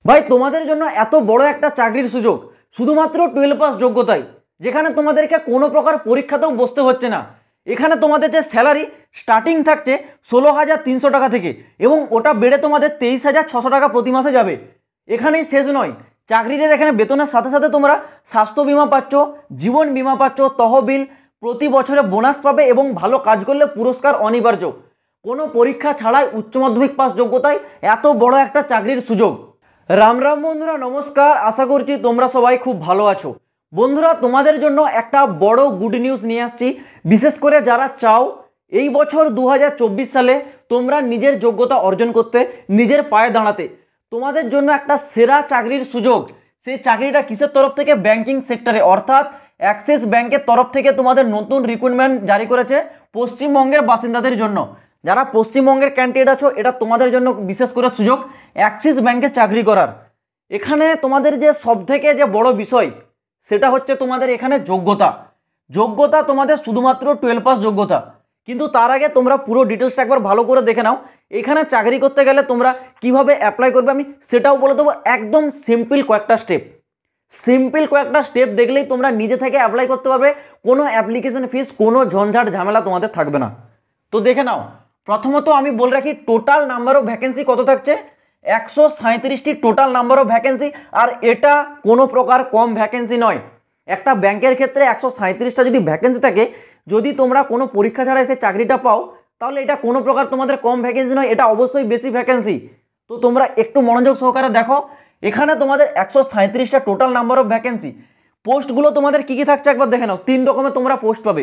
ভাই তোমাদের জন্য এত বড় একটা চাকরির সুযোগ শুধুমাত্র 12 পাস যোগ্যতায়, যেখানে তোমাদেরকে কোনো প্রকার পরীক্ষাতেও বসতে হচ্ছে না। এখানে তোমাদের যে স্যালারি স্টার্টিং থাকছে 16,300 টাকা থেকে, এবং ওটা বেড়ে তোমাদের 23,600 টাকা প্রতি মাসে যাবে। এখানেই শেষ নয়, চাকরির এখানে বেতনের সাথে সাথে তোমরা স্বাস্থ্য বিমা পাচ্ছ, জীবন বিমা পাচ্ছ, তহবিল, প্রতি বছরে বোনাস পাবে এবং ভালো কাজ করলে পুরস্কার অনিবার্য। কোনো পরীক্ষা ছাড়াই উচ্চ মাধ্যমিক পাস যোগ্যতায় এত বড় একটা চাকরির সুযোগ। রাম রাম বন্ধুরা, নমস্কার। আশা করছি তোমরা সবাই খুব ভালো আছো। বন্ধুরা, তোমাদের জন্য একটা বড় গুড নিউজ নিয়ে আসছি। বিশেষ করে যারা চাও এই বছর 2024 সালে তোমরা নিজের যোগ্যতা অর্জন করতে, নিজের পায়ে দাঁড়াতে, তোমাদের জন্য একটা সেরা চাকরির সুযোগ। সেই চাকরিটা কিসের তরফ থেকে? ব্যাংকিং সেক্টরে, অর্থাৎ অ্যাক্সিস ব্যাংকের তরফ থেকে তোমাদের নতুন রিক্রুটমেন্ট জারি করেছে পশ্চিমবঙ্গের বাসিন্দাদের জন্য। যারা পশ্চিমবঙ্গের ক্যান্ডিডেট আছো, এটা তোমাদের জন্য বিশেষ করে সুযোগ অ্যাক্সিস ব্যাংকে চাকরি করার। এখানে তোমাদের যে সবথেকে যে বড় বিষয় সেটা হচ্ছে তোমাদের এখানে যোগ্যতা। যোগ্যতা তোমাদের শুধুমাত্র 12 পাস যোগ্যতা। কিন্তু তার আগে তোমরা পুরো ডিটেলসটা একবার ভালো করে দেখে নাও। এখানে চাকরি করতে গেলে তোমরা কিভাবে অ্যাপ্লাই করবে আমি সেটাও বলে দেবো। একদম সিম্পল কয়েকটা স্টেপ দেখলেই তোমরা নিজে থেকে অ্যাপ্লাই করতে পারবে। কোনো অ্যাপ্লিকেশন ফিস, কোনো ঝঞ্ঝাট ঝামেলা তোমাদের থাকবে না। তো দেখে নাও। প্রথমত আমি বলে রাখি, টোটাল নাম্বার অফ ভ্যাকেন্সি কত থাকছে? 137টি টোটাল নাম্বার অফ ভ্যাকেন্সি। আর এটা কোনো প্রকার কম ভ্যাকেন্সি নয়। একটা ব্যাংকের ক্ষেত্রে 137টা যদি ভ্যাকেন্সি থাকে, যদি তোমরা কোনো পরীক্ষা ছাড়া এসে চাকরিটা পাও, তাহলে এটা কোনো প্রকার তোমাদের কম ভ্যাকেন্সি নয়, এটা অবশ্যই বেশি ভ্যাকেন্সি। তো তোমরা একটু মনোযোগ সহকারে দেখো। এখানে তোমাদের 137টা টোটাল নাম্বার অফ ভ্যাকেন্সি। পোস্টগুলো তোমাদের কী কী থাকছে একবার দেখে নাও। 3 রকমের তোমরা পোস্ট পাবে।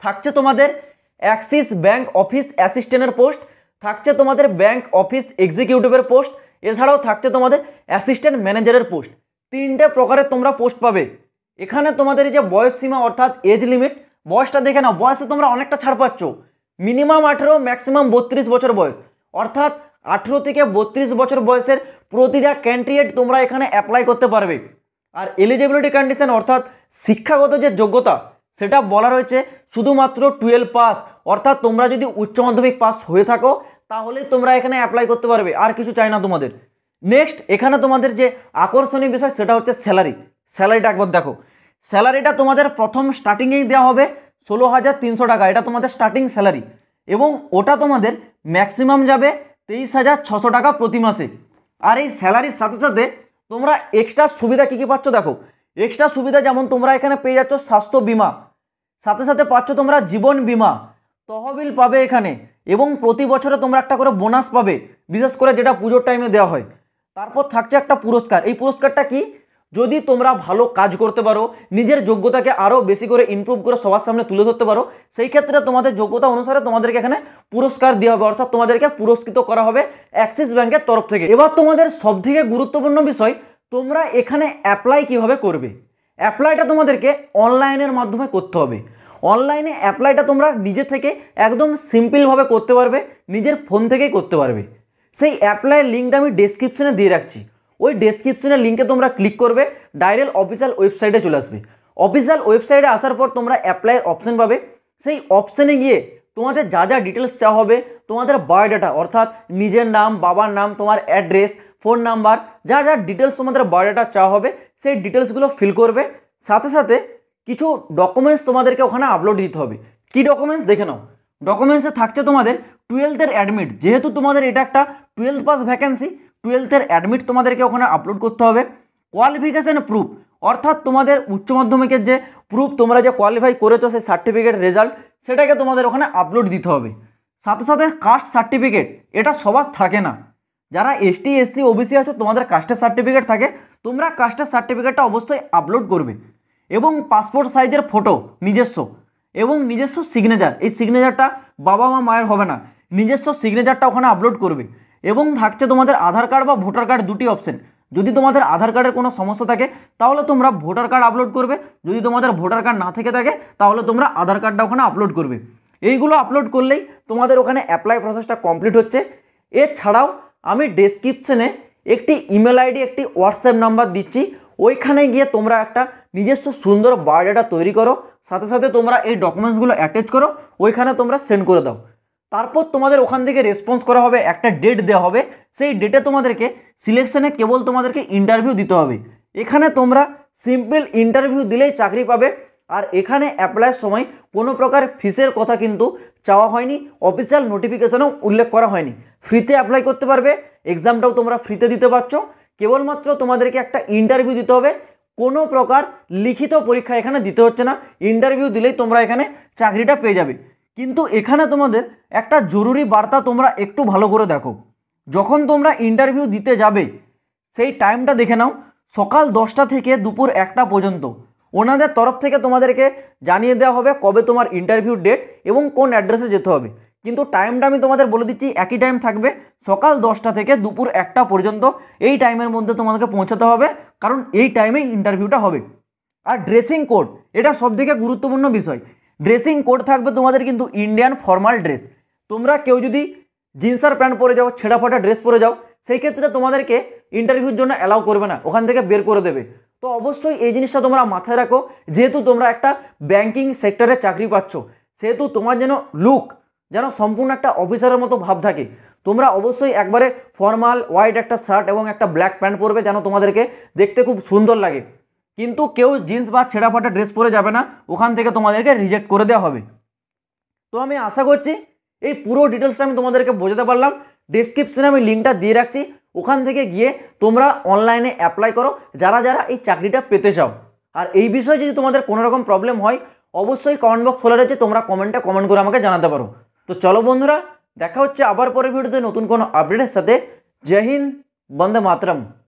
থাকছে তোমাদের অ্যাক্সিস ব্যাংক অফিস অ্যাসিস্ট্যান্টের পোস্ট, থাকছে তোমাদের ব্যাংক অফিস এক্সিকিউটিভের পোস্ট, এছাড়াও থাকছে তোমাদের অ্যাসিস্ট্যান্ট ম্যানেজারের পোস্ট। 3টে প্রকারের তোমরা পোস্ট পাবে। এখানে তোমাদের যে বয়স সীমা অর্থাৎ এজ লিমিট, বয়সটা দেখে নাও। বয়সে তোমরা অনেকটা ছাড় পাচ্ছ। মিনিমাম 18, ম্যাক্সিমাম 32 বছর বয়স, অর্থাৎ 18 থেকে 32 বছর বয়সের প্রতিটা ক্যান্ডিডেট তোমরা এখানে অ্যাপ্লাই করতে পারবে। আর এলিজিবিলিটি কন্ডিশন অর্থাৎ শিক্ষাগত যে যোগ্যতা, সেটা বলা রয়েছে শুধুমাত্র 12 পাস। অর্থাৎ তোমরা যদি উচ্চ মাধ্যমিক পাস হয়ে থাকো তাহলে তোমরা এখানে অ্যাপ্লাই করতে পারবে, আর কিছু চাই না তোমাদের। নেক্সট, এখানে তোমাদের যে আকর্ষণীয় বিষয় সেটা হচ্ছে স্যালারিটা একবার দেখো। স্যালারিটা তোমাদের প্রথম স্টার্টিংয়েই দেওয়া হবে 16,300 টাকা। এটা তোমাদের স্টার্টিং স্যালারি, এবং ওটা তোমাদের ম্যাক্সিমাম যাবে 23,600 টাকা প্রতি মাসে। আর এই স্যালারির সাথে সাথে তোমরা এক্সট্রা সুবিধা কী কী পাচ্ছ দেখো। এক্সট্রা সুবিধা যেমন তোমরা এখানে পেয়ে যাচ্ছ স্বাস্থ্য বিমা, সাথে সাথে পাচ্ছ তোমরা জীবন বিমা, তহবিল পাবে এখানে, এবং প্রতি বছরে তোমরা একটা করে বোনাস পাবে, বিশেষ করে যেটা পুজোর টাইমে দেওয়া হয়। তারপর থাকছে একটা পুরস্কার। এই পুরস্কারটা কি? যদি তোমরা ভালো কাজ করতে পারো, নিজের যোগ্যতাকে আরও বেশি করে ইমপ্রুভ করে সবার সামনে তুলে ধরতে পারো, সেই ক্ষেত্রে তোমাদের যোগ্যতা অনুসারে তোমাদেরকে এখানে পুরস্কার দেওয়া হবে, অর্থাৎ তোমাদেরকে পুরস্কৃত করা হবে অ্যাক্সিস ব্যাংকের তরফ থেকে। এবার তোমাদের সবথেকে গুরুত্বপূর্ণ বিষয়, তোমরা এখানে অ্যাপ্লাই কিভাবে করবে। অ্যাপ্লাইটা তোমাদেরকে অনলাইনের মাধ্যমে করতে হবে। অনলাইনে অ্যাপ্লাইটা তোমরা নিজে থেকে একদম সিম্পলভাবে করতে পারবে, নিজের ফোন থেকেই করতে পারবে। সেই অ্যাপ্লাইয়ের লিঙ্কটা আমি ডেসক্রিপশনে দিয়ে রাখছি। ওই ডেসক্রিপশনের লিঙ্কে তোমরা ক্লিক করবে, ডাইরেক্ট অফিসিয়াল ওয়েবসাইটে চলে আসবে। অফিসিয়াল ওয়েবসাইটে আসার পর তোমরা অ্যাপ্লাইয়ের অপশন পাবে। সেই অপশানে গিয়ে তোমাদের যা যা ডিটেলস চাওয়া হবে, তোমাদের বায়োডাটা অর্থাৎ নিজের নাম, বাবার নাম, তোমার অ্যাড্রেস, ফোন নাম্বার, যা যা ডিটেলস তোমাদের বায়োডাটা চাওয়া হবে, সেই ডিটেলসগুলো ফিল করবে। সাথে সাথে কিছু ডকুমেন্টস তোমাদেরকে ওখানে আপলোড দিতে হবে। কি ডকুমেন্টস দেখে নাও। ডকুমেন্টসে থাকছে তোমাদের 12th অ্যাডমিট। যেহেতু তোমাদের এটা একটা 12 পাস ভ্যাকেন্সি, 12th অ্যাডমিট তোমাদেরকে ওখানে আপলোড করতে হবে। কোয়ালিফিকেশান প্রুফ, অর্থাৎ তোমাদের উচ্চ মাধ্যমিকের যে প্রুফ, তোমরা যে কোয়ালিফাই করেছো সেই সার্টিফিকেট রেজাল্ট, সেটাকে তোমাদের ওখানে আপলোড দিতে হবে। সাথে সাথে কাস্ট সার্টিফিকেট, এটা সবার থাকে না। যারা এসটি, এসসি, ওবিসি আছো তোমাদের কাস্টের সার্টিফিকেট থাকে, তোমরা কাস্টের সার্টিফিকেটটা অবশ্যই আপলোড করবে। এবং পাসপোর্ট সাইজের ফটো নিজস্ব, এবং নিজস্ব সিগনেচার। এই সিগনেচারটা বাবা মা মায়ের হবে না, নিজস্ব সিগনেচারটা ওখানে আপলোড করবে। এবং থাকছে তোমাদের আধার কার্ড বা ভোটার কার্ড, দুটি অপশন। যদি তোমাদের আধার কার্ডের কোনো সমস্যা থাকে তাহলে তোমরা ভোটার কার্ড আপলোড করবে, যদি তোমাদের ভোটার কার্ড না থেকে থাকে তাহলে তোমরা আধার কার্ডটা ওখানে আপলোড করবে। এইগুলো আপলোড করলেই তোমাদের ওখানে অ্যাপ্লাই প্রসেসটা কমপ্লিট হচ্ছে। এছাড়াও আমি ডেসক্রিপশনে একটি ইমেল আইডি, একটি হোয়াটসঅ্যাপ নাম্বার দিচ্ছি। ওইখানে গিয়ে তোমরা একটা নিজস্ব সুন্দর বায়োডাটা তৈরি করো, সাথে সাথে তোমরা এই ডকুমেন্টসগুলো অ্যাটাচ করো, ওইখানে তোমরা সেন্ড করে দাও। তারপর তোমাদের ওখান থেকে রেসপন্স করা হবে, একটা ডেট দেওয়া হবে, সেই ডেটে তোমাদেরকে সিলেকশনে কেবল তোমাদেরকে ইন্টারভিউ দিতে হবে। এখানে তোমরা সিম্পল ইন্টারভিউ দিলেই চাকরি পাবে। আর এখানে অ্যাপ্লাইয়ের সময় কোনো প্রকার ফিসের কথা কিন্তু চাওয়া হয়নি, অফিসিয়াল নোটিফিকেশনেও উল্লেখ করা হয়নি। ফ্রিতে অ্যাপ্লাই করতে পারবে, এক্সামটাও তোমরা ফ্রিতে দিতে পারছো। কেবলমাত্র তোমাদেরকে একটা ইন্টারভিউ দিতে হবে, কোনো প্রকার লিখিত পরীক্ষা এখানে দিতে হচ্ছে না, ইন্টারভিউ দিলেই তোমরা এখানে চাকরিটা পেয়ে যাবে। কিন্তু এখানে তোমাদের একটা জরুরি বার্তা তোমরা একটু ভালো করে দেখো, যখন তোমরা ইন্টারভিউ দিতে যাবে সেই টাইমটা দেখে নাও, সকাল 10টা থেকে দুপুর 1টা পর্যন্ত ওনাদের তরফ থেকে তোমাদেরকে জানিয়ে দেওয়া হবে কবে তোমার ইন্টারভিউ ডেট এবং কোন অ্যাড্রেসে যেতে হবে। কিন্তু টাইমটা আমি তোমাদের বলে দিচ্ছি, একই টাইম থাকবে, সকাল 10টা থেকে দুপুর 1টা পর্যন্ত। এই টাইমের মধ্যে তোমাদেরকে পৌঁছাতে হবে, কারণ এই টাইমেই ইন্টারভিউটা হবে। আর ড্রেসিং কোড, এটা সবথেকে গুরুত্বপূর্ণ বিষয়। ড্রেসিং কোড থাকবে তোমাদের কিন্তু ইন্ডিয়ান ফর্মাল ড্রেস। তোমরা কেউ যদি জিন্স আর প্যান্ট পরে যাও, ছেঁড়া ফাটা ড্রেস পরে যাও, সেই ক্ষেত্রে তোমাদেরকে ইন্টারভিউর জন্য অ্যালাউ করবে না, ওখান থেকে বের করে দেবে। তো অবশ্যই এই জিনিসটা তোমরা মাথায় রাখো, যেহেতু তোমরা একটা ব্যাংকিং সেক্টরে চাকরি পাচ্ছ, সেহেতু তোমার যেন লুক যেন সম্পূর্ণ একটা অফিসারের মতো ভাব থাকে। তোমরা অবশ্যই একবারে ফর্মাল হোয়াইট একটা শার্ট এবং একটা ব্ল্যাক প্যান্ট পরবে, যেন তোমাদেরকে দেখতে খুব সুন্দর লাগে। কিন্তু কেউ জিন্স বা ছেঁড়া ফাটা ড্রেস পরে যাবে না, ওখান থেকে তোমাদেরকে রিজেক্ট করে দেওয়া হবে। তো আমি আশা করছি এই পুরো ডিটেলসটা আমি তোমাদেরকে বোঝাতে পারলাম। ডেসক্রিপশনে আমি লিঙ্কটা দিয়ে রাখছি, ওখান থেকে গিয়ে তোমরা অনলাইনে অ্যাপ্লাই করো যারা যারা এই চাকরিটা পেতে চাও। আর এই বিষয়ে যদি তোমাদের কোনো রকম প্রবলেম হয়, অবশ্যই কমেন্ট বক্স খোলা রয়েছে, তোমরা কমেন্টে কমেন্ট করে আমাকে জানাতে পারো। তো চলো বন্ধুরা, দেখা হচ্ছে আবার পরের ভিডিওতে নতুন কোনো আপডেটের সাথে। জয় হিন্দ, বন্দে মাতরম।